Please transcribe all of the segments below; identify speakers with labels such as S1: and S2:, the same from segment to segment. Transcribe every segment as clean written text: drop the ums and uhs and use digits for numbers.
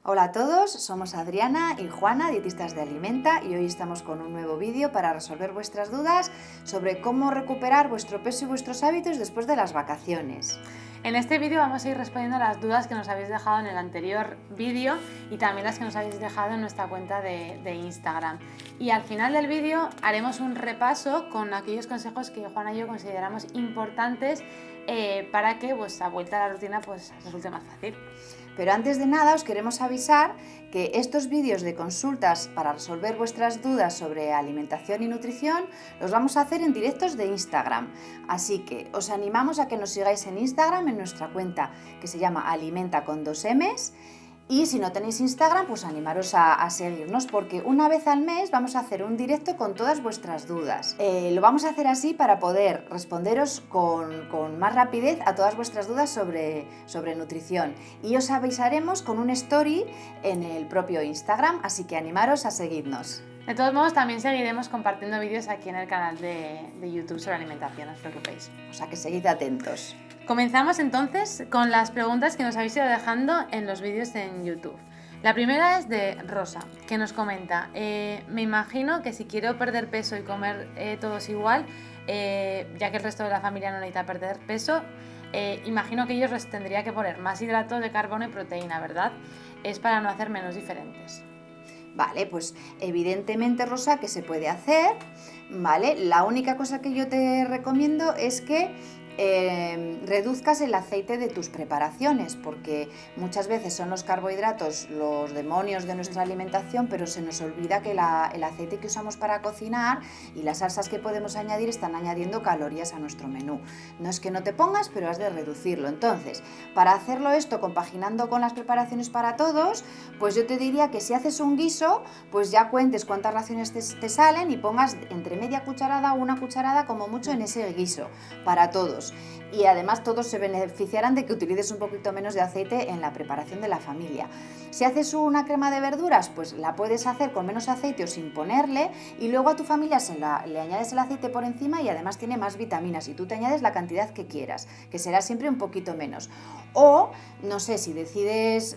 S1: Hola a todos, somos Adriana y Juana, dietistas de Alimenta, y hoy estamos con un nuevo vídeo para resolver vuestras dudas sobre cómo recuperar vuestro peso y vuestros hábitos después de las vacaciones.
S2: En este vídeo vamos a ir respondiendo a las dudas que nos habéis dejado en el anterior vídeo y también las que nos habéis dejado en nuestra cuenta de Instagram. Y al final del vídeo haremos un repaso con aquellos consejos que Juana y yo consideramos importantes para que vuestra vuelta a la rutina resulte más fácil.
S1: Pero antes de nada os queremos avisar que estos vídeos de consultas para resolver vuestras dudas sobre alimentación y nutrición los vamos a hacer en directos de Instagram. Así que os animamos a que nos sigáis en Instagram en nuestra cuenta que se llama Alimenta con 2 M's. Y si no tenéis Instagram, pues animaros a seguirnos, porque una vez al mes vamos a hacer un directo con todas vuestras dudas. Lo vamos a hacer así para poder responderos con más rapidez a todas vuestras dudas sobre nutrición. Y os avisaremos con un story en el propio Instagram, así que animaros a seguirnos.
S2: De todos modos, también seguiremos compartiendo vídeos aquí en el canal de YouTube sobre alimentación, no os preocupéis.
S1: O sea que seguid atentos.
S2: Comenzamos entonces con las preguntas que nos habéis ido dejando en los vídeos en YouTube. La primera es de Rosa, que nos comenta: me imagino que si quiero perder peso y comer todos igual, ya que el resto de la familia no necesita perder peso, imagino que ellos les tendría que poner más hidratos de carbono y proteína, ¿verdad? Es para no hacer menús diferentes.
S1: Vale, pues evidentemente, Rosa, que se puede hacer, ¿vale? La única cosa que yo te recomiendo es que reduzcas el aceite de tus preparaciones, porque muchas veces son los carbohidratos los demonios de nuestra alimentación, pero se nos olvida que el aceite que usamos para cocinar y las salsas que podemos añadir están añadiendo calorías a nuestro menú. No es que no te pongas, pero has de reducirlo. Entonces, para hacerlo esto compaginando con las preparaciones para todos, pues yo te diría que si haces un guiso, pues ya cuentes cuántas raciones te salen y pongas entre media cucharada o una cucharada como mucho en ese guiso para todos. Y además todos se beneficiarán de que utilices un poquito menos de aceite en la preparación de la familia. Si haces una crema de verduras, pues la puedes hacer con menos aceite o sin ponerle, y luego a tu familia le añades el aceite por encima y además tiene más vitaminas, y tú te añades la cantidad que quieras, que será siempre un poquito menos. O, no sé, si decides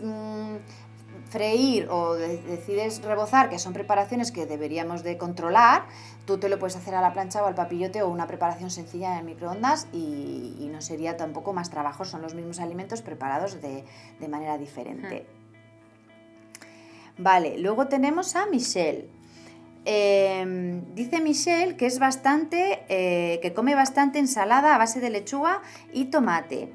S1: freír o decides rebozar, que son preparaciones que deberíamos de controlar, tú te lo puedes hacer a la plancha o al papillote, o una preparación sencilla en el microondas, y no sería tampoco más trabajo, son los mismos alimentos preparados de manera diferente. Vale, luego tenemos a Michelle. Dice Michelle que es que come bastante ensalada a base de lechuga y tomate,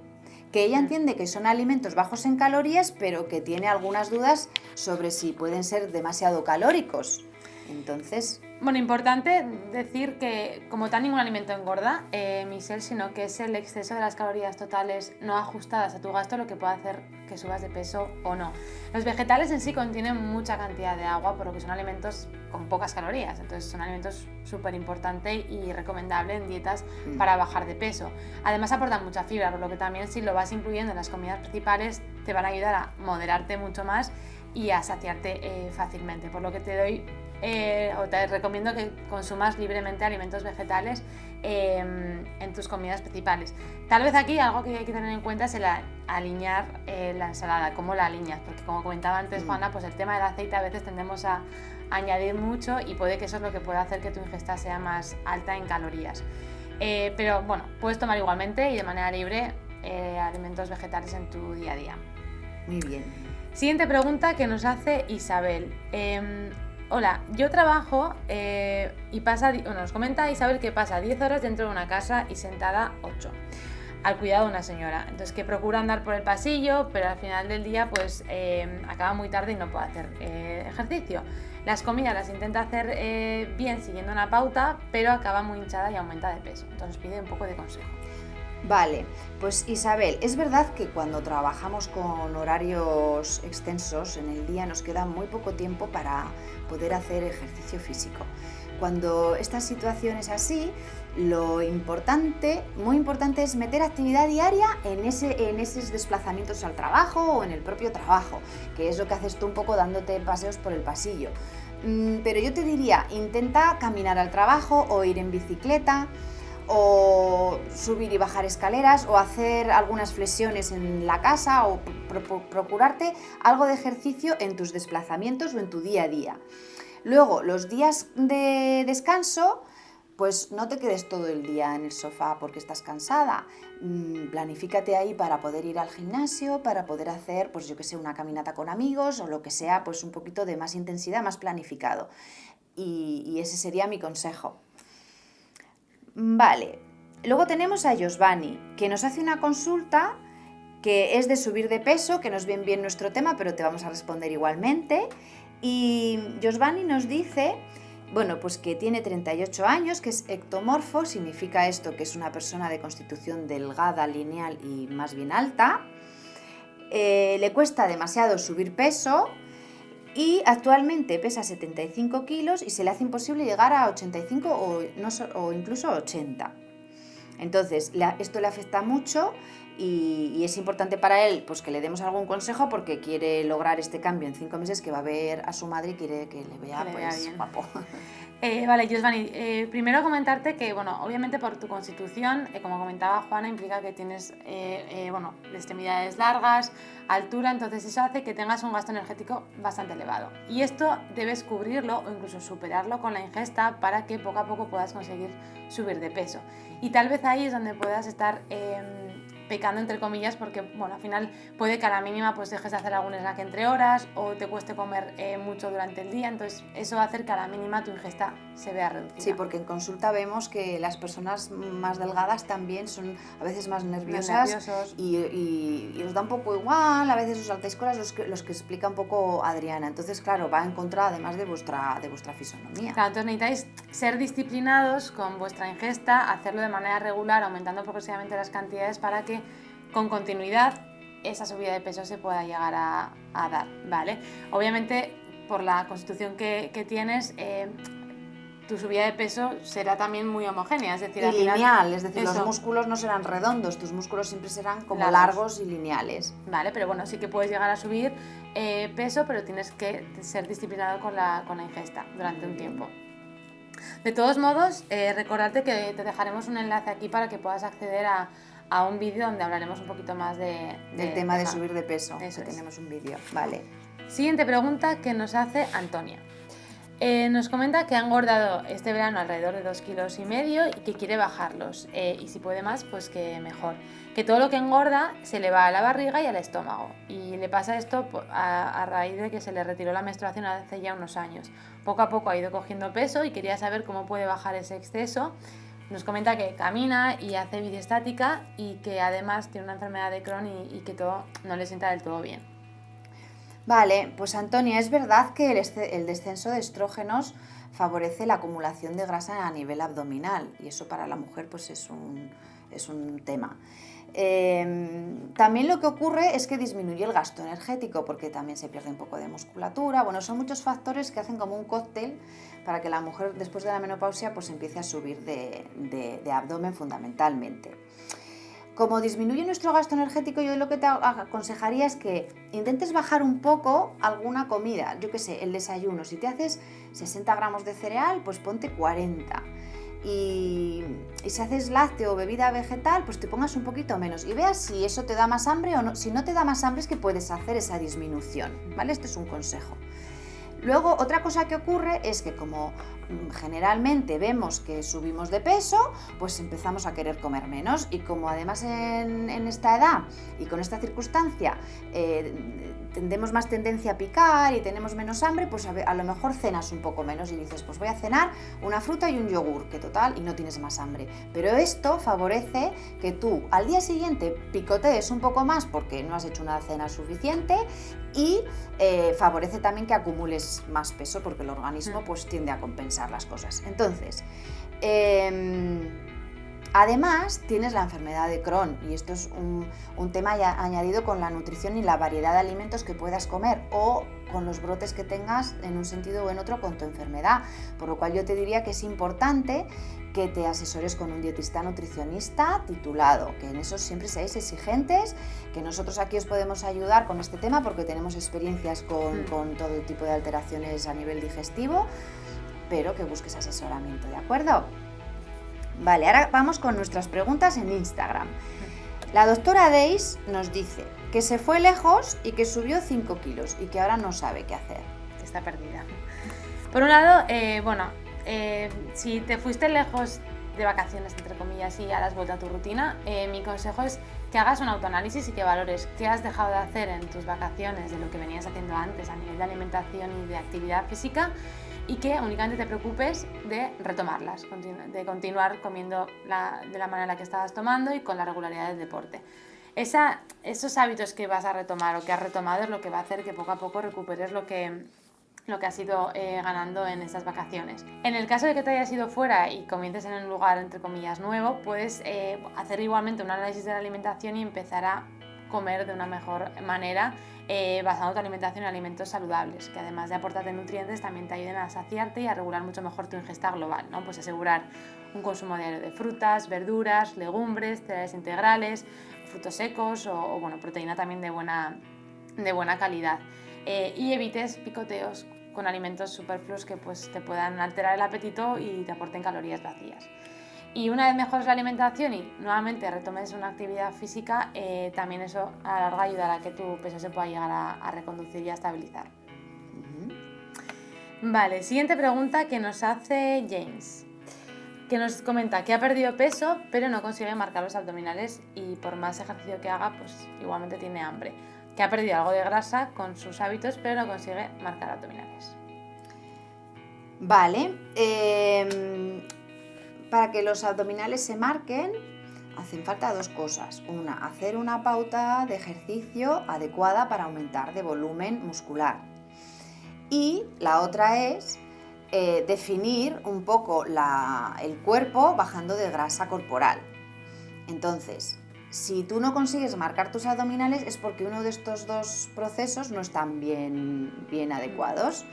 S1: que ella entiende que son alimentos bajos en calorías, pero que tiene algunas dudas sobre si pueden ser demasiado calóricos. Entonces,
S2: bueno, importante decir que como tal ningún alimento engorda, Michelle, sino que es el exceso de las calorías totales no ajustadas a tu gasto lo que puede hacer que subas de peso o no. Los vegetales en sí contienen mucha cantidad de agua, por lo que son alimentos con pocas calorías, entonces son alimentos súper importantes y recomendables en dietas para bajar de peso. Además aportan mucha fibra, por lo que también si lo vas incluyendo en las comidas principales te van a ayudar a moderarte mucho más y a saciarte fácilmente, por lo que te recomiendo que consumas libremente alimentos vegetales en tus comidas principales. Tal vez aquí algo que hay que tener en cuenta es el alinear la ensalada, cómo la alineas, porque como comentaba antes Juana, pues el tema del aceite a veces tendemos a añadir mucho y puede que eso es lo que puede hacer que tu ingesta sea más alta en calorías. Pero bueno, puedes tomar igualmente y de manera libre alimentos vegetales en tu día a día.
S1: Muy bien.
S2: Siguiente pregunta que nos hace Isabel. Hola, yo trabajo y nos comenta Isabel que pasa 10 horas dentro de una casa y sentada 8 al cuidado de una señora. Entonces que procura andar por el pasillo, pero al final del día pues acaba muy tarde y no puede hacer ejercicio. Las comidas las intenta hacer bien siguiendo una pauta, pero acaba muy hinchada y aumenta de peso. Entonces pide un poco de consejo.
S1: Vale, pues Isabel, es verdad que cuando trabajamos con horarios extensos en el día nos queda muy poco tiempo para poder hacer ejercicio físico. Cuando esta situación es así, lo importante, muy importante, es meter actividad diaria en esos desplazamientos al trabajo o en el propio trabajo, que es lo que haces tú un poco dándote paseos por el pasillo. Pero yo te diría, intenta caminar al trabajo o ir en bicicleta, o subir y bajar escaleras, o hacer algunas flexiones en la casa, o procurarte algo de ejercicio en tus desplazamientos o en tu día a día. Luego, los días de descanso, pues no te quedes todo el día en el sofá porque estás cansada. Planifícate ahí para poder ir al gimnasio, para poder hacer, pues yo que sé, una caminata con amigos o lo que sea, pues un poquito de más intensidad, más planificado. Y ese sería mi consejo. Vale, luego tenemos a Josvani, que nos hace una consulta que es de subir de peso, que nos viene bien nuestro tema, pero te vamos a responder igualmente. Y Josvani nos dice, bueno, pues que tiene 38 años, que es ectomorfo, significa esto que es una persona de constitución delgada, lineal y más bien alta. Le cuesta demasiado subir peso y actualmente pesa 75 kilos y se le hace imposible llegar a 85 o incluso 80. Entonces, esto le afecta mucho y es importante para él pues que le demos algún consejo porque quiere lograr este cambio en 5 meses, que va a ver a su madre y quiere que le vea pues guapo.
S2: Vale, Josvani, primero comentarte que, bueno, obviamente por tu constitución, como comentaba Juana, implica que tienes, extremidades largas, altura, entonces eso hace que tengas un gasto energético bastante elevado. Y esto debes cubrirlo o incluso superarlo con la ingesta para que poco a poco puedas conseguir subir de peso. Y tal vez ahí es donde puedas estar pecando entre comillas, porque bueno, al final puede que a la mínima pues dejes de hacer algún snack entre horas o te cueste comer mucho durante el día, entonces eso va a hacer que a la mínima tu ingesta se vea reducida.
S1: Sí, porque en consulta vemos que las personas más delgadas también son a veces más nerviosas y os da un poco igual, a veces os saltáis cosas los que explica un poco Adriana, entonces claro, va en contra además de vuestra fisonomía.
S2: Claro, entonces necesitáis ser disciplinados con vuestra ingesta, hacerlo de manera regular, aumentando progresivamente las cantidades para que con continuidad esa subida de peso se pueda llegar a dar, ¿vale? Obviamente, por la constitución que tienes, tu subida de peso será también muy homogénea, es decir,
S1: y
S2: al final,
S1: lineal, es decir, los músculos no serán redondos, tus músculos siempre serán como largos y lineales.
S2: Vale, pero bueno, sí que puedes llegar a subir peso, pero tienes que ser disciplinado con la ingesta durante un tiempo. De todos modos, recordarte que te dejaremos un enlace aquí para que puedas acceder a un vídeo donde hablaremos un poquito más
S1: del tema de subir de peso.
S2: Eso es.
S1: Tenemos un vídeo, vale.
S2: Siguiente pregunta que nos hace Antonia. Nos comenta que ha engordado este verano alrededor de 2,5 kilos y que quiere bajarlos y si puede más, pues que mejor. Que todo lo que engorda se le va a la barriga y al estómago y le pasa esto a raíz de que se le retiró la menstruación hace ya unos años. Poco a poco ha ido cogiendo peso y quería saber cómo puede bajar ese exceso. Nos comenta que camina y hace biciestática y que además tiene una enfermedad de Crohn y que todo no le sienta del todo bien.
S1: Vale, pues Antonia, es verdad que el descenso de estrógenos favorece la acumulación de grasa a nivel abdominal y eso para la mujer pues es un tema. También lo que ocurre es que disminuye el gasto energético porque también se pierde un poco de musculatura. Bueno, son muchos factores que hacen como un cóctel para que la mujer después de la menopausia pues empiece a subir de abdomen fundamentalmente. Como disminuye nuestro gasto energético, yo lo que te aconsejaría es que intentes bajar un poco alguna comida, yo qué sé, el desayuno. Si te haces 60 gramos de cereal, pues ponte 40. Y si haces lácteo o bebida vegetal, pues te pongas un poquito menos y veas si eso te da más hambre o no. Si no te da más hambre es que puedes hacer esa disminución, ¿vale? Este es un consejo. Luego, otra cosa que ocurre es que como generalmente vemos que subimos de peso, pues empezamos a querer comer menos y como además en esta edad y con esta circunstancia tendemos más tendencia a picar y tenemos menos hambre, pues a lo mejor cenas un poco menos y dices, pues voy a cenar una fruta y un yogur, que total, y no tienes más hambre. Pero esto favorece que tú al día siguiente picotees un poco más porque no has hecho una cena suficiente y favorece también que acumules más peso porque el organismo pues tiende a compensar las cosas. Entonces, además tienes la enfermedad de Crohn y esto es un tema ya añadido con la nutrición y la variedad de alimentos que puedas comer o con los brotes que tengas en un sentido o en otro con tu enfermedad, por lo cual yo te diría que es importante que te asesores con un dietista nutricionista titulado, que en eso siempre seáis exigentes, que nosotros aquí os podemos ayudar con este tema porque tenemos experiencias con todo tipo de alteraciones a nivel digestivo, pero que busques asesoramiento, ¿de acuerdo? Vale, ahora vamos con nuestras preguntas en Instagram. La doctora Deis nos dice que se fue lejos y que subió 5 kilos y que ahora no sabe qué hacer.
S2: Está perdida. Por un lado, si te fuiste lejos de vacaciones, entre comillas, y ahora has vuelto a tu rutina, mi consejo es que hagas un autoanálisis y que valores qué has dejado de hacer en tus vacaciones de lo que venías haciendo antes a nivel de alimentación y de actividad física, y que únicamente te preocupes de retomarlas, de continuar comiendo de la manera en la que estabas tomando y con la regularidad del deporte. Esos hábitos que vas a retomar o que has retomado es lo que va a hacer que poco a poco recuperes lo que has ido ganando en estas vacaciones. En el caso de que te hayas ido fuera y comiences en un lugar, entre comillas, nuevo, puedes hacer igualmente un análisis de la alimentación y empezar a comer de una mejor manera, basando tu alimentación en alimentos saludables, que además de aportarte nutrientes también te ayuden a saciarte y a regular mucho mejor tu ingesta global, ¿no? Pues asegurar un consumo diario de frutas, verduras, legumbres, cereales integrales, frutos secos o proteína también de buena calidad. Y evites picoteos con alimentos superfluos que pues, te puedan alterar el apetito y te aporten calorías vacías. Y una vez mejores la alimentación y nuevamente retomes una actividad física, también eso a la larga ayudará a que tu peso se pueda llegar a reconducir y a estabilizar. Vale, siguiente pregunta que nos hace James, que nos comenta que ha perdido peso pero no consigue marcar los abdominales y por más ejercicio que haga, pues igualmente tiene hambre. Que ha perdido algo de grasa con sus hábitos pero no consigue marcar abdominales.
S1: Vale, para que los abdominales se marquen hacen falta 2 cosas. Una, hacer una pauta de ejercicio adecuada para aumentar de volumen muscular. Y la otra es definir un poco el cuerpo bajando de grasa corporal. Entonces, si tú no consigues marcar tus abdominales es porque uno de estos 2 procesos no están bien adecuados.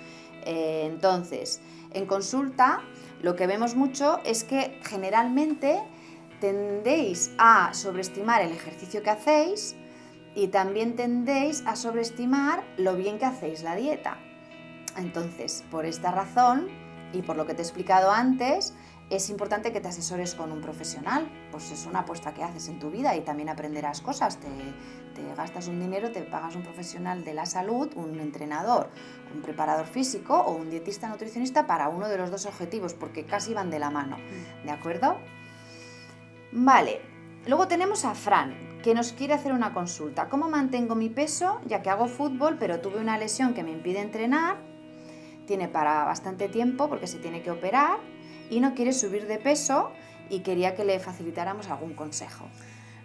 S1: Entonces, en consulta lo que vemos mucho es que generalmente tendéis a sobreestimar el ejercicio que hacéis y también tendéis a sobreestimar lo bien que hacéis la dieta. Entonces, por esta razón y por lo que te he explicado antes, es importante que te asesores con un profesional, pues es una apuesta que haces en tu vida y también aprenderás cosas, te gastas un dinero, te pagas un profesional de la salud, un entrenador, un preparador físico o un dietista nutricionista para uno de los 2 objetivos, porque casi van de la mano, ¿de acuerdo? Vale, luego tenemos a Fran, que nos quiere hacer una consulta. ¿Cómo mantengo mi peso, ya que hago fútbol, pero tuve una lesión que me impide entrenar? Tiene para bastante tiempo porque se tiene que operar y no quiere subir de peso y quería que le facilitáramos algún consejo.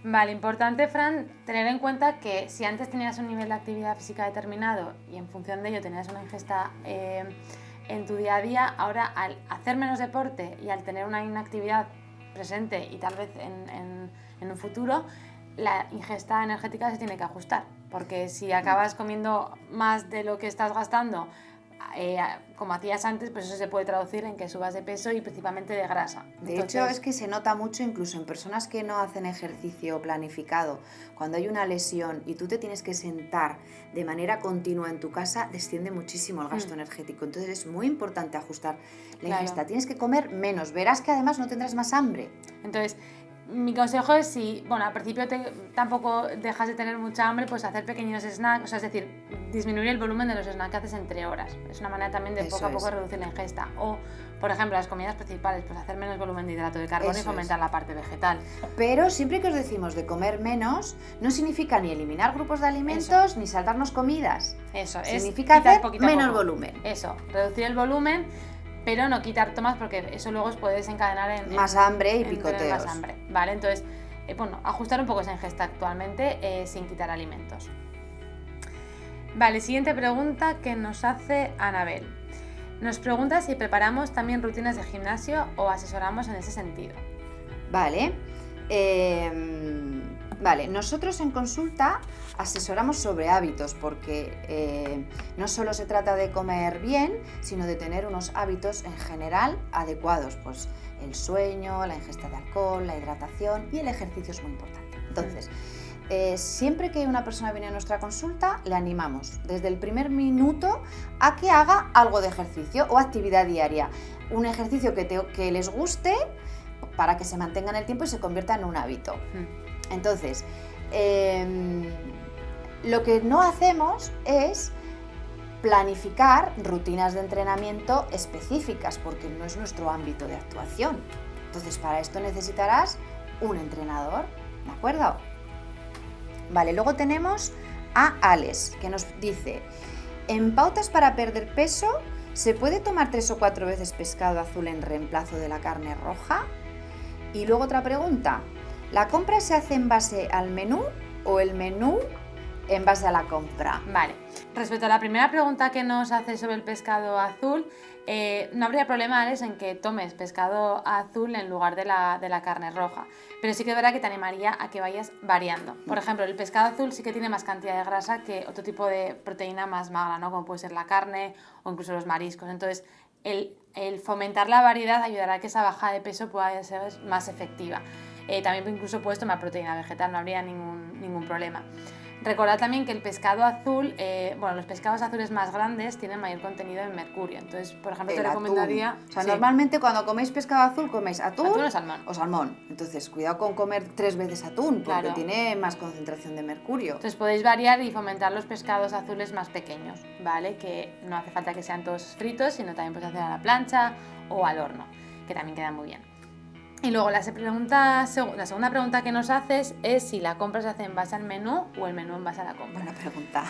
S2: Vale, importante, Fran, tener en cuenta que si antes tenías un nivel de actividad física determinado y en función de ello tenías una ingesta en tu día a día, ahora al hacer menos deporte y al tener una inactividad presente y tal vez en un futuro, la ingesta energética se tiene que ajustar, porque si acabas comiendo más de lo que estás gastando, como hacías antes, pues eso se puede traducir en que subas de peso y principalmente de grasa.
S1: De hecho, es que se nota mucho incluso en personas que no hacen ejercicio planificado. Cuando hay una lesión y tú te tienes que sentar de manera continua en tu casa, desciende muchísimo el gasto energético. Entonces es muy importante ajustar la ingesta. Tienes que comer menos. Verás que además no tendrás más hambre.
S2: Entonces, mi consejo es si, al principio tampoco dejas de tener mucha hambre, pues hacer pequeños snacks, o sea, es decir, disminuir el volumen de los snacks que haces entre horas. Es una manera también de poco a poco reducir la ingesta. O, por ejemplo, las comidas principales, pues hacer menos volumen de hidrato de carbono y fomentar la parte vegetal.
S1: Pero siempre que os decimos de comer menos, no significa ni eliminar grupos de alimentos ni saltarnos comidas.
S2: Eso,
S1: significa hacer menos volumen.
S2: Eso, reducir el volumen, pero no quitar tomas porque eso luego os puede desencadenar en
S1: más hambre y picoteos.
S2: Más hambre, ¿vale? Entonces, ajustar un poco esa ingesta actualmente sin quitar alimentos. Vale, siguiente pregunta que nos hace Anabel. Nos pregunta si preparamos también rutinas de gimnasio o asesoramos en ese sentido.
S1: Vale. Vale, nosotros en consulta asesoramos sobre hábitos porque no solo se trata de comer bien, sino de tener unos hábitos en general adecuados, pues el sueño, la ingesta de alcohol, la hidratación y el ejercicio es muy importante. Entonces, siempre que una persona viene a nuestra consulta, le animamos desde el primer minuto a que haga algo de ejercicio o actividad diaria, un ejercicio que les guste, para que se mantenga en el tiempo y se convierta en un hábito. Entonces, lo que no hacemos es planificar rutinas de entrenamiento específicas, porque no es nuestro ámbito de actuación. Entonces, para esto necesitarás un entrenador, ¿de acuerdo? Vale, luego tenemos a Alex, que nos dice: en pautas para perder peso, ¿se puede tomar 3 o 4 veces pescado azul en reemplazo de la carne roja? Y luego otra pregunta: ¿la compra se hace en base al menú o el menú en base a la compra?
S2: Vale, respecto a la primera pregunta que nos hace sobre el pescado azul, no habría problema, Alex, en que tomes pescado azul en lugar de la carne roja, pero sí que es verdad que te animaría a que vayas variando. Por ejemplo, el pescado azul sí que tiene más cantidad de grasa que otro tipo de proteína más magra, ¿no? Como puede ser la carne o incluso los mariscos. Entonces, el fomentar la variedad ayudará a que esa bajada de peso pueda ser más efectiva. También incluso puedes tomar proteína vegetal, no habría ningún problema. Recordad también que el pescado azul, los pescados azules más grandes tienen mayor contenido en mercurio. Entonces, por ejemplo, te recomendaría...
S1: Atún. O sea, normalmente cuando coméis pescado azul coméis atún
S2: o salmón.
S1: O salmón. Entonces, cuidado con comer 3 veces atún, porque
S2: claro,
S1: tiene más concentración de mercurio.
S2: Entonces podéis variar y fomentar los pescados azules más pequeños, ¿vale? Que no hace falta que sean todos fritos, sino también puedes hacer a la plancha o al horno, que también quedan muy bien. Y luego la segunda pregunta que nos haces es si la compra se hace en base al menú o el menú en base a la compra.
S1: Buena pregunta.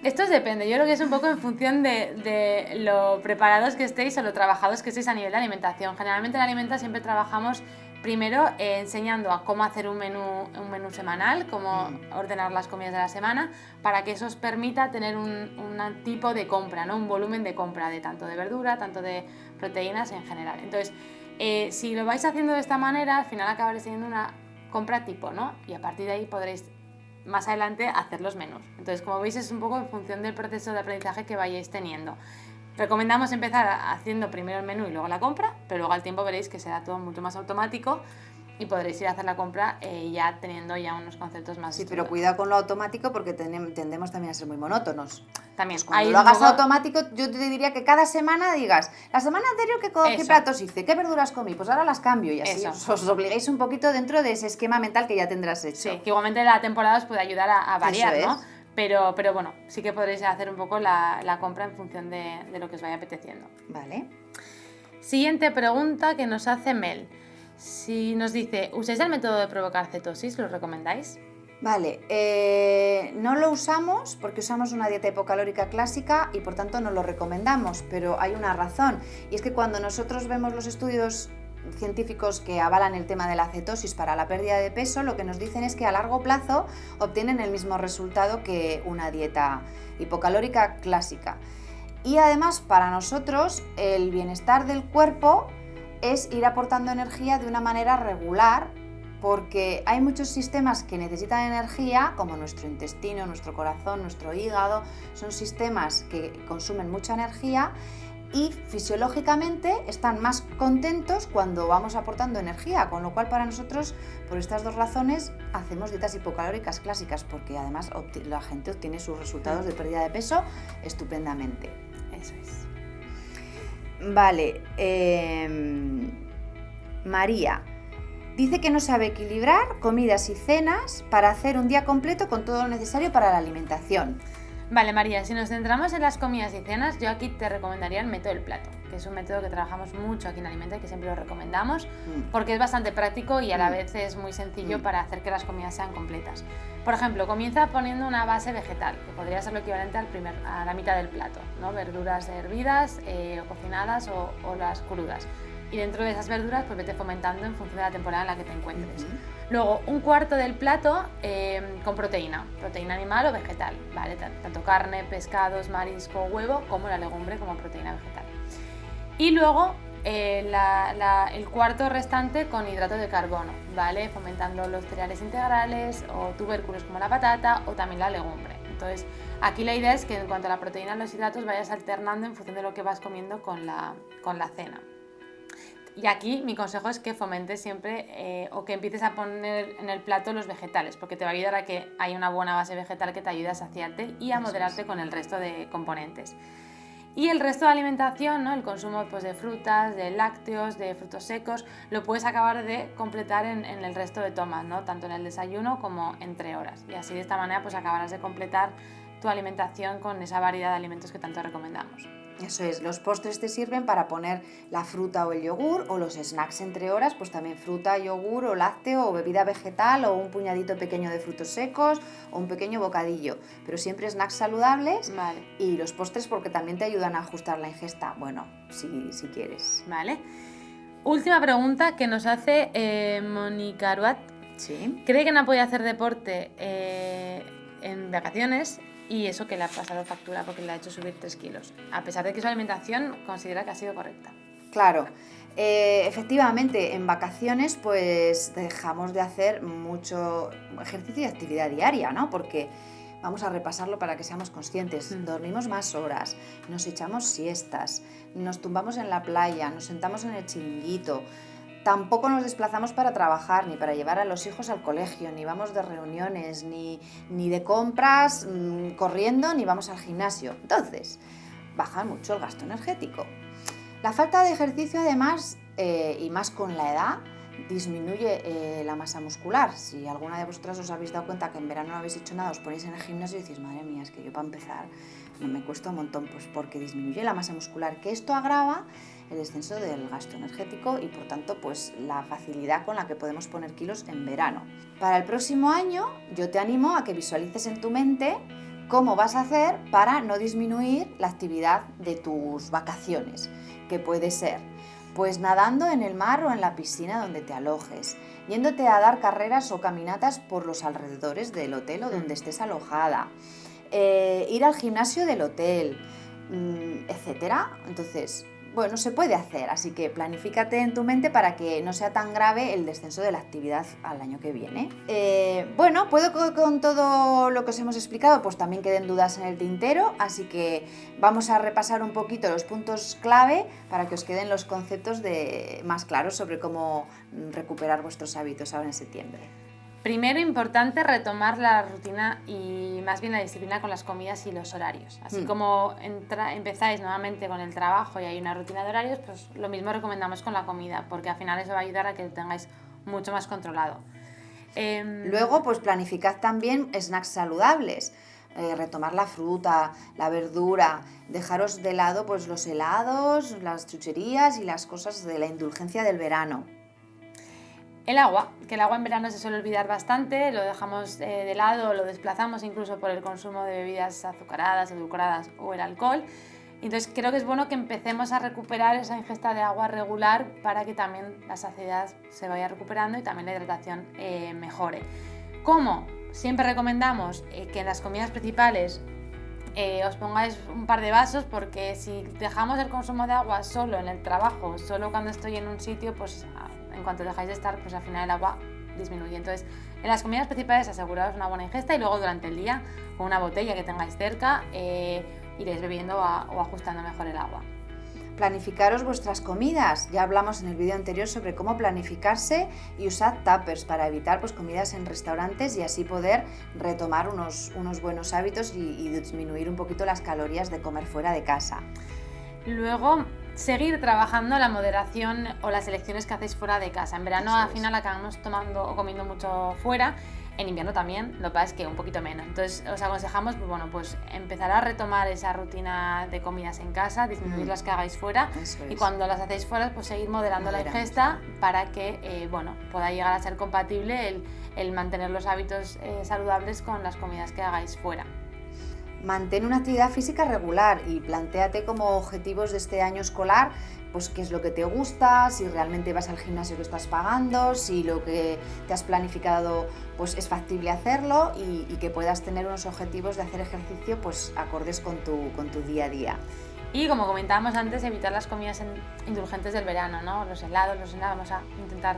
S2: Esto depende, yo creo que es un poco en función de lo preparados que estéis o lo trabajados que estéis a nivel de alimentación. Generalmente en Alimenta siempre trabajamos primero enseñando a cómo hacer un menú semanal, cómo ordenar las comidas de la semana, para que eso os permita tener un tipo de compra, ¿no? Un volumen de compra de tanto de verdura, tanto de proteínas en general. Entonces, si lo vais haciendo de esta manera, al final acabaréis teniendo una compra tipo, ¿no? Y a partir de ahí podréis más adelante hacer los menús. Entonces, como veis, es un poco en función del proceso de aprendizaje que vayáis teniendo. Recomendamos empezar haciendo primero el menú y luego la compra, pero luego al tiempo veréis que será todo mucho más automático y podréis ir a hacer la compra ya teniendo ya unos conceptos más
S1: Sí, pero cuidado con lo automático porque tendemos también a ser muy monótonos.
S2: También,
S1: pues cuando lo hagas automático, yo te diría que cada semana digas: la semana anterior ¿qué platos hice? ¿Qué verduras comí? Pues ahora las cambio y así os obliguéis un poquito dentro de ese esquema mental que ya tendrás hecho.
S2: Sí, que igualmente la temporada os puede ayudar a variar, ¿no? Pero bueno, sí que podréis hacer un poco la compra en función de lo que os vaya apeteciendo.
S1: Vale.
S2: Siguiente pregunta que nos hace Mel. Si nos dice: ¿usáis el método de provocar cetosis? ¿Lo recomendáis?
S1: Vale, no lo usamos porque usamos una dieta hipocalórica clásica y por tanto no lo recomendamos, pero hay una razón, y es que cuando nosotros vemos los estudios científicos que avalan el tema de la cetosis para la pérdida de peso, lo que nos dicen es que a largo plazo obtienen el mismo resultado que una dieta hipocalórica clásica. Y además, para nosotros, el bienestar del cuerpo es ir aportando energía de una manera regular, porque hay muchos sistemas que necesitan energía, como nuestro intestino, nuestro corazón, nuestro hígado. Son sistemas que consumen mucha energía y fisiológicamente están más contentos cuando vamos aportando energía, con lo cual para nosotros, por estas dos razones, hacemos dietas hipocalóricas clásicas, porque además la gente obtiene sus resultados de pérdida de peso estupendamente.
S2: Eso es.
S1: Vale, María dice que no sabe equilibrar comidas y cenas para hacer un día completo con todo lo necesario para la alimentación.
S2: Vale, María, si nos centramos en las comidas y cenas, yo aquí te recomendaría el método del plato, que es un método que trabajamos mucho aquí en Alimenta y que siempre lo recomendamos, porque es bastante práctico y a la vez es muy sencillo para hacer que las comidas sean completas. Por ejemplo, comienza poniendo una base vegetal, que podría ser lo equivalente a la mitad del plato, ¿no? Verduras hervidas, o cocinadas o las crudas. Y dentro de esas verduras, pues vete fomentando en función de la temporada en la que te encuentres. Luego, un cuarto del plato con proteína animal o vegetal, ¿vale? Tanto carne, pescados, marisco, huevo, como la legumbre como proteína vegetal. Y luego el cuarto restante con hidrato de carbono, ¿vale? Fomentando los cereales integrales o tubérculos como la patata o también la legumbre. Entonces, aquí la idea es que en cuanto a la proteína y los hidratos vayas alternando en función de lo que vas comiendo con la cena. Y aquí mi consejo es que fomentes siempre o que empieces a poner en el plato los vegetales, porque te va a ayudar a que haya una buena base vegetal que te ayude a saciarte y a moderarte con el resto de componentes. Y el resto de alimentación, ¿no? El consumo pues, de frutas, de lácteos, de frutos secos, lo puedes acabar de completar en el resto de tomas, ¿no? Tanto en el desayuno como entre horas. Y así de esta manera pues acabarás de completar tu alimentación con esa variedad de alimentos que tanto recomendamos.
S1: Eso es, los postres te sirven para poner la fruta o el yogur, o los snacks entre horas, pues también fruta, yogur o lácteo o bebida vegetal o un puñadito pequeño de frutos secos o un pequeño bocadillo, pero siempre snacks saludables.
S2: Vale.
S1: Y los postres porque también te ayudan a ajustar la ingesta, bueno, si quieres.
S2: Vale. Última pregunta que nos hace Mónica Aruat.
S1: Sí.
S2: Cree que no puede hacer deporte en vacaciones y eso que le ha pasado factura porque le ha hecho subir 3 kilos, a pesar de que su alimentación considera que ha sido correcta.
S1: Claro, efectivamente, en vacaciones pues dejamos de hacer mucho ejercicio y actividad diaria, ¿no? Porque vamos a repasarlo para que seamos conscientes. Dormimos más horas, nos echamos siestas, nos tumbamos en la playa, nos sentamos en el chiringuito. Tampoco nos desplazamos para trabajar, ni para llevar a los hijos al colegio, ni vamos de reuniones, ni de compras corriendo, ni vamos al gimnasio. Entonces, baja mucho el gasto energético. La falta de ejercicio, además, y más con la edad, disminuye la masa muscular. Si alguna de vosotras os habéis dado cuenta que en verano no habéis hecho nada, os ponéis en el gimnasio y decís, madre mía, es que yo para empezar me cuesta un montón, pues porque disminuye la masa muscular, que esto agrava el descenso del gasto energético y por tanto pues la facilidad con la que podemos poner kilos en verano. Para el próximo año yo te animo a que visualices en tu mente cómo vas a hacer para no disminuir la actividad de tus vacaciones, que puede ser pues nadando en el mar o en la piscina donde te alojes, yéndote a dar carreras o caminatas por los alrededores del hotel o donde estés alojada, ir al gimnasio del hotel, etcétera. Entonces, bueno, se puede hacer, así que planifícate en tu mente para que no sea tan grave el descenso de la actividad al año que viene. Bueno, puedo con todo lo que os hemos explicado, pues también queden dudas en el tintero, así que vamos a repasar un poquito los puntos clave para que os queden los conceptos más claros sobre cómo recuperar vuestros hábitos ahora en septiembre.
S2: Primero, importante retomar la rutina y más bien la disciplina con las comidas y los horarios. Así como empezáis nuevamente con el trabajo y hay una rutina de horarios, pues lo mismo recomendamos con la comida, porque al final eso va a ayudar a que lo tengáis mucho más controlado.
S1: Luego, pues planificad también snacks saludables. Retomar la fruta, la verdura, dejaros de lado pues los helados, las chucherías y las cosas de la indulgencia del verano.
S2: El agua, que el agua en verano se suele olvidar bastante, lo dejamos de lado, lo desplazamos incluso por el consumo de bebidas azucaradas, edulcoradas o el alcohol. Entonces creo que es bueno que empecemos a recuperar esa ingesta de agua regular para que también la saciedad se vaya recuperando y también la hidratación mejore. ¿Cómo? Siempre recomendamos que en las comidas principales os pongáis un par de vasos, porque si dejamos el consumo de agua solo en el trabajo, solo cuando estoy en un sitio, pues en cuanto dejáis de estar, pues al final el agua disminuye. Entonces, en las comidas principales aseguraos una buena ingesta y luego durante el día, con una botella que tengáis cerca, iréis bebiendo o ajustando mejor el agua.
S1: Planificaros vuestras comidas. Ya hablamos en el vídeo anterior sobre cómo planificarse y usad tuppers para evitar pues, comidas en restaurantes y así poder retomar unos buenos hábitos y disminuir un poquito las calorías de comer fuera de casa.
S2: Luego, seguir trabajando la moderación o las elecciones que hacéis fuera de casa. En verano al final acabamos tomando o comiendo mucho fuera, en invierno también, lo que pasa es que un poquito menos. Entonces os aconsejamos pues empezar a retomar esa rutina de comidas en casa, disminuir las que hagáis fuera y cuando las hacéis fuera pues seguir moderando la ingesta para que pueda llegar a ser compatible el mantener los hábitos saludables con las comidas que hagáis fuera.
S1: Mantén una actividad física regular y plantéate como objetivos de este año escolar pues qué es lo que te gusta, si realmente vas al gimnasio que estás pagando, si lo que te has planificado pues es factible hacerlo y que puedas tener unos objetivos de hacer ejercicio pues acordes con tu día a día.
S2: Y como comentábamos antes, evitar las comidas indulgentes del verano, ¿no? Los helados, vamos a intentar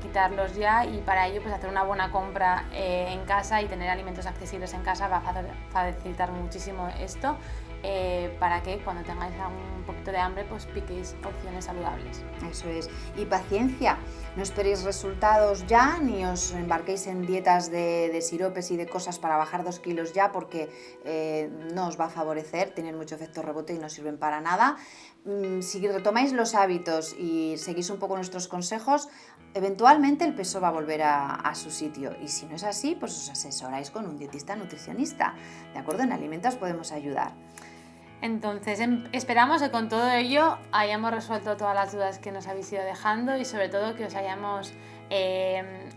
S2: quitarlos ya y para ello pues hacer una buena compra en casa y tener alimentos accesibles en casa va a facilitar muchísimo esto para que cuando tengáis un poquito de hambre, pues piquéis opciones saludables.
S1: Eso es. Y paciencia, no esperéis resultados ya, ni os embarquéis en dietas de siropes y de cosas para bajar 2 kilos ya, porque no os va a favorecer, tienen mucho efecto rebote y no sirven para nada. Si retomáis los hábitos y seguís un poco nuestros consejos, eventualmente el peso va a volver a su sitio, y si no es así, pues os asesoráis con un dietista nutricionista, ¿de acuerdo? En Alimentas podemos ayudar.
S2: Entonces, esperamos que con todo ello hayamos resuelto todas las dudas que nos habéis ido dejando y sobre todo que os hayamos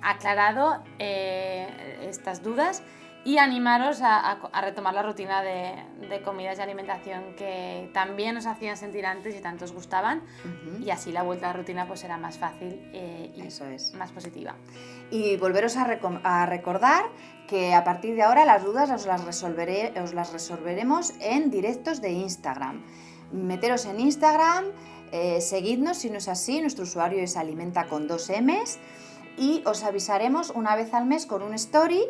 S2: aclarado estas dudas y animaros a retomar la rutina de comidas y alimentación que también os hacían sentir antes y tanto os gustaban. Y así la vuelta a la rutina pues será más fácil y más positiva.
S1: Y volveros a recordar que a partir de ahora las dudas os las resolveremos en directos de Instagram. Meteros en Instagram, seguidnos si no es así, nuestro usuario es alimenta con 2 M's, y os avisaremos una vez al mes con un story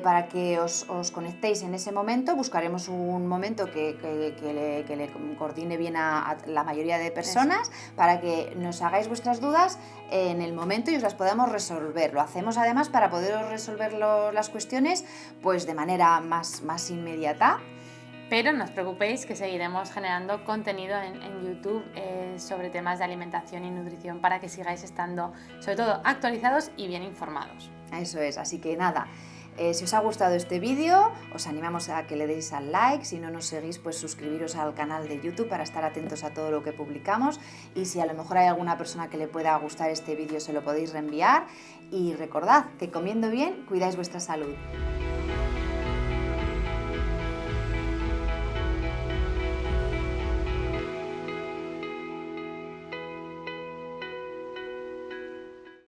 S1: para que os conectéis en ese momento. Buscaremos un momento que le coordine bien a la mayoría de personas. Eso. Para que nos hagáis vuestras dudas en el momento y os las podamos resolver. Lo hacemos además para poderos resolver las cuestiones pues de manera más inmediata.
S2: Pero no os preocupéis que seguiremos generando contenido en YouTube sobre temas de alimentación y nutrición para que sigáis estando sobre todo actualizados y bien informados.
S1: Eso es, así que nada. Si os ha gustado este vídeo, os animamos a que le deis al like. Si no nos seguís, pues suscribiros al canal de YouTube para estar atentos a todo lo que publicamos. Y si a lo mejor hay alguna persona que le pueda gustar este vídeo, se lo podéis reenviar. Y recordad que comiendo bien, cuidáis vuestra salud.